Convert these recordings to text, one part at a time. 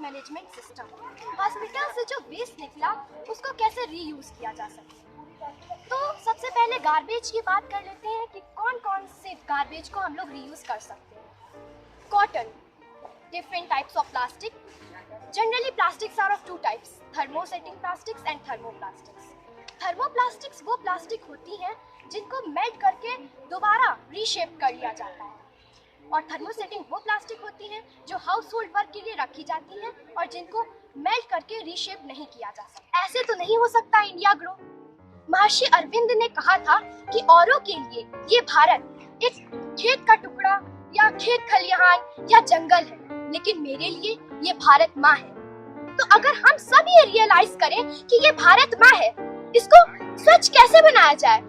Management system, hospital से जो waste निकला उसको कैसे रीयूज किया जा सके। तो सबसे पहले गार्बेज की बात कर लेते हैं कि कौन कौन से गार्बेज को हम लोग रीयूज कर सकते हैं। Cotton, different types of plastic. Generally plastics are of two types, thermosetting plastics and thermoplastics. Thermoplastics वो प्लास्टिक होती हैं जिनको मेल्ट करके दोबारा रीशेप कर लिया जाता है, और थर्मोसेटिंग वो प्लास्टिक होती हैं जो हाउस होल्ड वर्क के लिए रखी जाती हैं और जिनको मेल्ट करके रीशेप नहीं किया जा सकता। ऐसे तो नहीं हो सकता इंडिया ग्रो। महर्षि अरविंद ने कहा था कि औरों के लिए ये भारत एक खेत का टुकड़ा या खेत खलिहान या जंगल है, लेकिन मेरे लिए ये भारत माँ है। तो अगर हम सब ये रियलाइज करें कि ये भारत माँ है, इसको स्वच्छ कैसे बनाया जाए,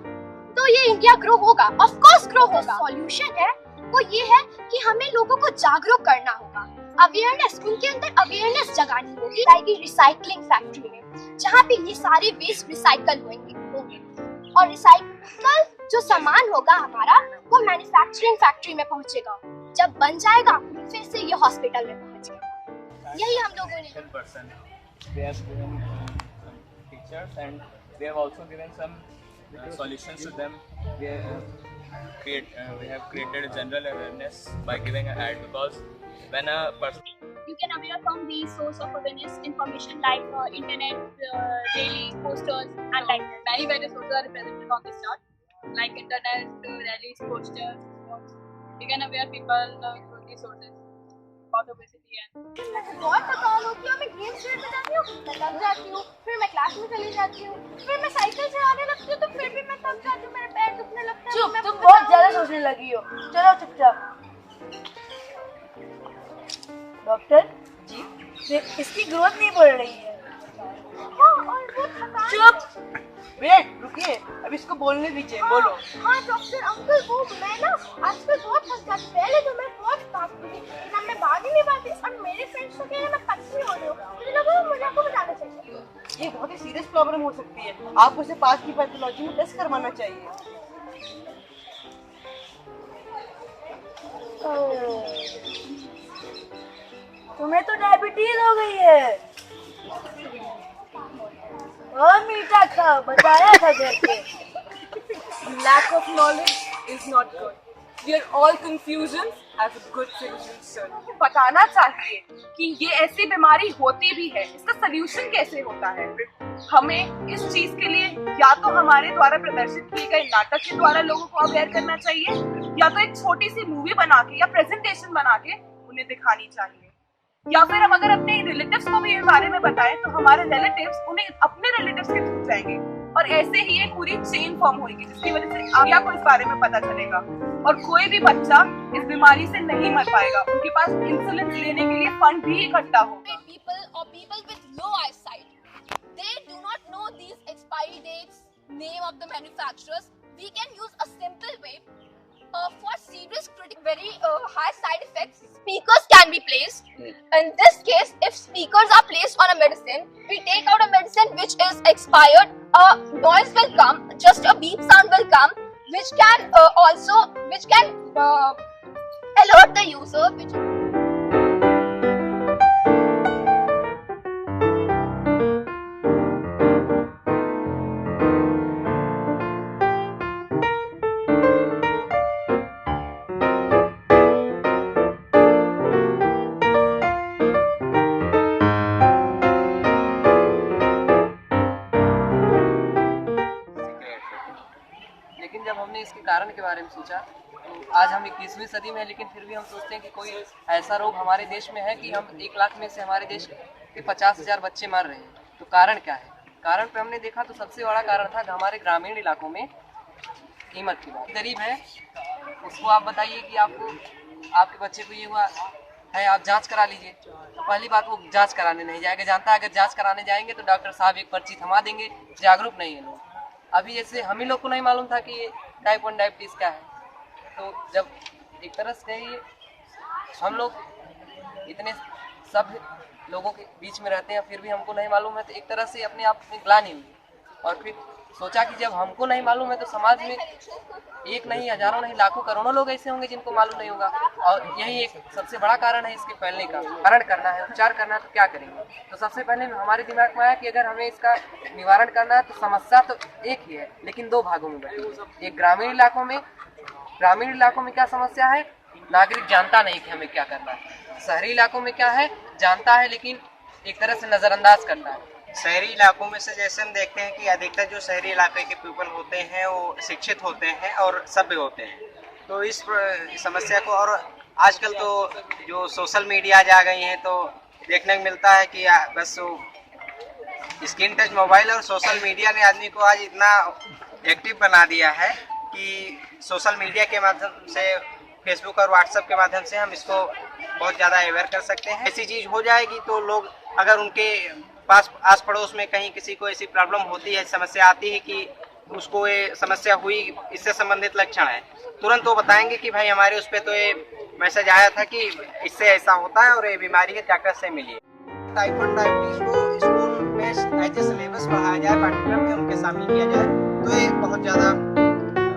तो ये इंडिया ग्रो होगा, ऑफ कोर्स ग्रो होगा। सॉल्यूशन है वो ये है कि हमें लोगों को जागरूक करना होगा, अवेयरनेस, उनके अंदर अवेयरनेस जगानी होगी। लाइक रिसाइकलिंग फैक्ट्री में जहाँ पे ये सारे वेस्ट रिसाइकल होंगे और रिसाइकल जो सामान होगा हमारा वो मैन्युफैक्चरिंग फैक्ट्री में पहुँचेगा, जब बन जाएगा फिर से ये हॉस्पिटल में पहुँचेगा। यही हम लोगों ने teachers and we have also given some solutions to them. We have created a general awareness by giving an ad, because when a person you can aware from the source of awareness information like internet, daily posters and like that. Many various sources are represented on this chart, like internet, rallies, posters, sports. You can aware people through these sources about obesity and बहुत थकान होती है, मैं games खेलने जाती हूँ, मैं थक जाती हूँ, फिर मैं क्लास में चली जाती हूँ, फिर मैं साइकिल चलाने लगती हूँ तो फिर भी मैं थक जाती हूँ, मेरे पैर दुखने लगते हैं। चुप, तुम बहुत ज्यादा सोचने लगी हो, चलो चुपचाप। डॉक्टर जी, इसकी ग्रोथ नहीं बढ़ रही है। हाँ, और वो थकान। चुप, वेट, रुकिए, अब इसको बोलने दीजिए, बोलो। हाँ डॉक्टर अंकल, वो मैं ना आजकल बहुत थक जाती, पहले तो मैं बहुत भागती थी, लेकिन अब मैं भाग ही नहीं पाती और मेरे फ्रेंड्स को कह रहे हैं मैं पतली हो रही हूँ, मुझे लगा मुझे आपको बताना चाहिए। ये बहुत ही सीरियस प्रॉब्लम हो सकती है, आपको इसे पास की पैथोलॉजी में टेस्ट करवाना चाहिए। तुम्हें तो डायबिटीज हो गई है। और मीठा खाओ, बताया था घर पे। Lack of knowledge is not good. We are all confusions as a good solution, sir. बताना चाहिए कि ये ऐसी बीमारी होती भी है, इसका सलूशन कैसे होता है। हमें इस चीज के लिए या तो हमारे द्वारा प्रदर्शित किए गए नाटक के द्वारा लोगों को अवेयर करना चाहिए, या तो एक छोटी सी मूवी बना के या प्रेजेंटेशन बना के उन्हें दिखानी चाहिए, या फिर हम अगर अपने रिलेटिव्स को भी इस बारे में बताएं तो हमारे रिलेटिव्स उन्हें अपने रिलेटिव्स के थ्रू जाएंगे और ऐसे ही एक पूरी चेन फॉर्म होगी, जिसकी वजह से आगे को इस बारे में पता चलेगा और कोई भी बच्चा इस बीमारी से नहीं मर पाएगा, उनके पास इंसुलिन लेने के लिए फंड भी इकट्ठा होगा। People or people with low eyesight, they do not know these expiry dates, name of the manufacturers. We can use a simple way for serious very high side effects. Speakers can be placed. In this case, if speakers are placed on a medicine, we take out a medicine which is expired, a noise will come, just a beep sound will come, which can alert the user. लेकिन जब हमने इसके कारण के बारे में सोचा तो आज हम 21वीं सदी में हैं, लेकिन फिर भी हम सोचते हैं कि कोई ऐसा रोग हमारे देश में है कि हम 1 लाख में से हमारे देश के 50,000 बच्चे मर रहे हैं। तो कारण क्या है? कारण पे हमने देखा तो सबसे बड़ा कारण था हमारे ग्रामीण इलाकों में कीमत की बात। गरीब है, उसको आप बताइए कि आपके बच्चे को ये हुआ है, आप जांच करा लीजिए, तो पहली बात वो जांच कराने नहीं जाएगा। जानता है अगर जांच कराने जाएंगे तो डॉक्टर साहब एक पर्ची थमा देंगे। जागरूक नहीं है लोग। अभी जैसे हम ही लोग को नहीं मालूम था कि ये टाइप 1 डायबिटीज़ क्या है। तो जब एक तरह से ये हम लोग इतने सब लोगों के बीच में रहते हैं फिर भी हमको नहीं मालूम है, तो एक तरह से अपने आप में ग्लानि हुई। और फिर सोचा कि जब हमको नहीं मालूम है तो समाज में एक नहीं, हजारों नहीं, लाखों करोड़ों लोग ऐसे होंगे जिनको मालूम नहीं होगा। और यही एक सबसे बड़ा कारण है इसके फैलने का। निवारण करना है, उपचार करना है तो क्या करेंगे? तो सबसे पहले हमारे दिमाग में आया कि अगर हमें इसका निवारण करना है तो समस्या तो एक ही है, लेकिन दो भागों में बटी। एक ग्रामीण इलाकों में क्या समस्या है, नागरिक जानता नहीं कि हमें क्या करना है। शहरी इलाकों में क्या है, जानता है लेकिन एक तरह से नज़रअंदाज करता है। शहरी इलाकों में से जैसे हम देखते हैं कि अधिकतर जो शहरी इलाके के पीपल होते हैं वो शिक्षित होते हैं और सभ्य होते हैं। तो इस समस्या को, और आजकल तो जो सोशल मीडिया आ गई हैं तो देखने को मिलता है कि बस वो स्क्रीन टच मोबाइल और सोशल मीडिया ने आदमी को आज इतना एक्टिव बना दिया है कि सोशल मीडिया के माध्यम से, फेसबुक और व्हाट्सएप के माध्यम से हम इसको बहुत ज़्यादा अवेयर कर सकते हैं। ऐसी चीज़ हो जाएगी तो लोग, अगर उनके पास आस पड़ोस में कहीं किसी को ऐसी प्रॉब्लम होती है, समस्या आती है कि उसको ये समस्या हुई, इससे संबंधित लक्षण है, तुरंत वो बताएंगे कि भाई हमारे उस पर तो ये मैसेज आया था कि इससे ऐसा होता है और ये बीमारी है, डॉक्टर से मिलिए। टाइफाइड डायबिटीज को स्कूल में एज ए सिलेबस पढ़ाया जाए, पाठ्यक्रम में उनके शामिल किया जाए तो ये बहुत ज़्यादा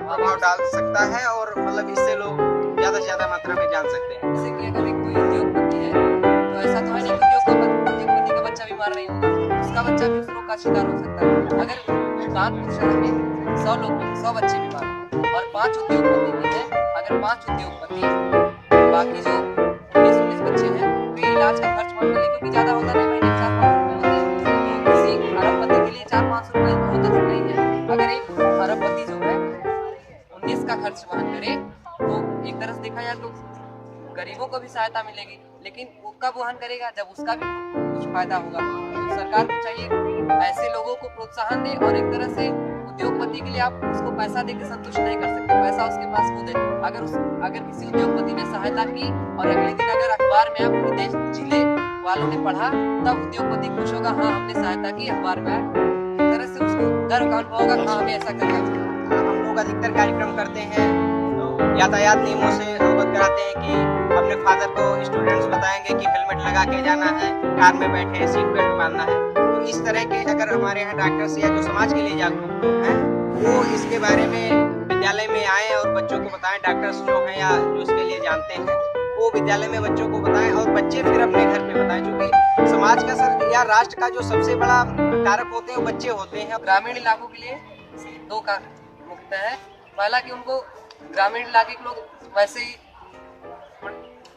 प्रभाव डाल सकता है और मतलब इससे लोग ज़्यादा से ज़्यादा मात्रा में जान सकते हैं। जैसे कि अगर एक कोई उद्योगपति है तो ऐसा तो है नहीं कि उद्योगपति का बच्चा बीमार नहीं होगा, उसका बच्चा भी उस रोग का शिकार हो सकता है। अगर कानपुर शहर में 100 बच्चे बीमार हैं और 5 उद्योगपति भी हैं, अगर 5 उद्योगपति बाकी जो 20-19 बच्चे हैं तो ये इलाज का खर्च बढ़ गया, क्योंकि ज़्यादा होता नहीं, महीने 400-500 रुपये होते हैं। तो किसी अरबपति के लिए 400-500 रुपये बहुत अधिक नहीं है। अगर एक अरबपति जो है 19 का खर्च वहन करे तो एक तरह से देखा जाए तो गरीबों को भी सहायता मिलेगी, लेकिन वो कब वहन करेगा, जब उसका भी कुछ फायदा होगा। तो सरकार को चाहिए ऐसे लोगों को प्रोत्साहन दे, और एक तरह से उद्योगपति के लिए आप उसको पैसा देकर संतुष्ट नहीं कर सकते, पैसा उसके पास खुद है। अगर किसी उद्योगपति ने सहायता की और अगले दिन अगर अखबार में पूरे देश जिले वालों ने पढ़ा, तब उद्योगपति खुश होगा, हाँ हमने सहायता की, अखबार में एक तरह से उसको गर्व का अनुभव होगा, हाँ हमें ऐसा करना चाहिए। हम लोग अधिकतर कार्यक्रम करते हैं तो यातायात नियमों से अवगत कराते हैं कि अपने फादर को स्टूडेंट्स बताएंगे कि हेलमेट लगा के जाना है, कार में बैठे सीट बेल्ट बांधना है। तो इस तरह के अगर हमारे यहाँ डॉक्टर्स या जो समाज के लिए जागरूक हैं वो इसके बारे में विद्यालय में आए और बच्चों को बताएं, डॉक्टर्स जो हैं या जो इसके लिए जानते हैं वो विद्यालय में बच्चों को बताएं और बच्चे फिर अपने घर पे बताएं, क्योंकि समाज का सर या राष्ट्र का जो सबसे बड़ा कारक होते हैं वो बच्चे होते हैं। ग्रामीण इलाकों के लिए 2 कारक मुख्य है। पहला कि उनको ग्रामीण इलाके के लोग वैसे ही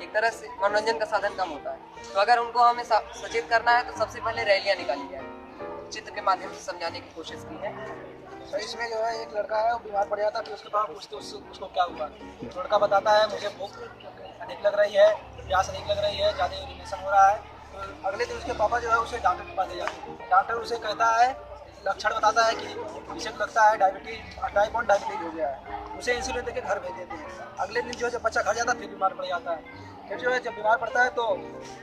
एक तरह से मनोरंजन का साधन कम होता है, तो अगर उनको हमें सचेत करना है तो सबसे पहले रैलियां निकाली जाए, चित्र के माध्यम से समझाने की कोशिश की है। तो इसमें जो है एक लड़का है वो बीमार पड़ जाता है, फिर उसके बाद पूछते उसको क्या हुआ, लड़का बताता है मुझे भूख अधिक लग रही है, प्यास अधिक लग रही है, ज़्यादा यूरिनेशन हो रहा है। तो अगले दिन उसके पापा जो है उसे डॉक्टर के पास ले जाते हैं। डॉक्टर उसे कहता है, लक्षण बताता है कि इसे लगता है टाइप 1 डायबिटीज हो गया है, उसे इंसुलिन देके घर भेज देते हैं। अगले दिन जो है जब बच्चा घर जाता है फिर बीमार पड़ जाता है, फिर जो है जब बीमार पड़ता है तो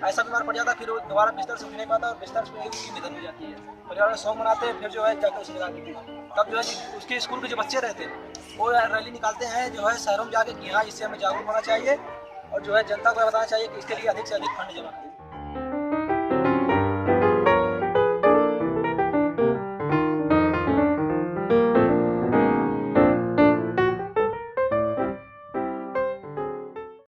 ऐसा बीमार पड़ जाता है फिर वो दोबारा बिस्तर से उठ नहीं पाता और बिस्तर पे ही उसकी निधन हो जाती है। परिवार सॉन्ग मनाते हैं, फिर जो है जाकर उसे जगा देते हैं। तब जो है उसके स्कूल के जो बच्चे रहते हैं वो रैली निकालते हैं जो है शहरों में जाके कि हाँ इससे हमें जागरूक होना चाहिए और जो है जनता को बताना चाहिए कि इसके लिए अधिक से अधिक फंड जमा करें।